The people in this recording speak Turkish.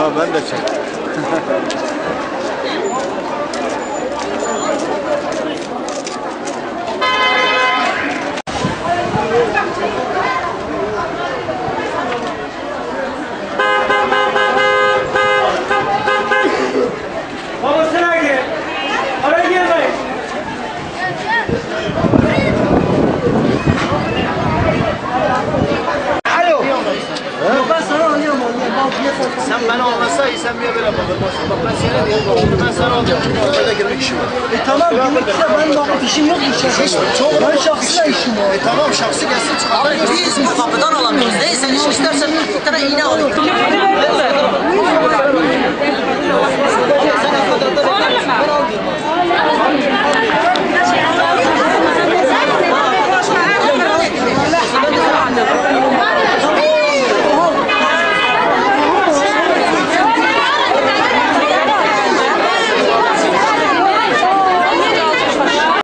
Ha ben de çek. Babasına gir. Oraya girmeyin. Alo. Ben sana alıyorum. Sen beni anlasaydın sen niye böyle bakıyorsun? Bak ben seni diyorum. Şimdi ben sana alıyorum. Orada girmek işim var. Tamam girmekse ben bak işim yok işe. Ben şahsıyla işim var. Tamam şahsı gelsin çıkar. Biz bu kapıdan alamıyoruz. Neyse iş istersen bir tane iğne alayım.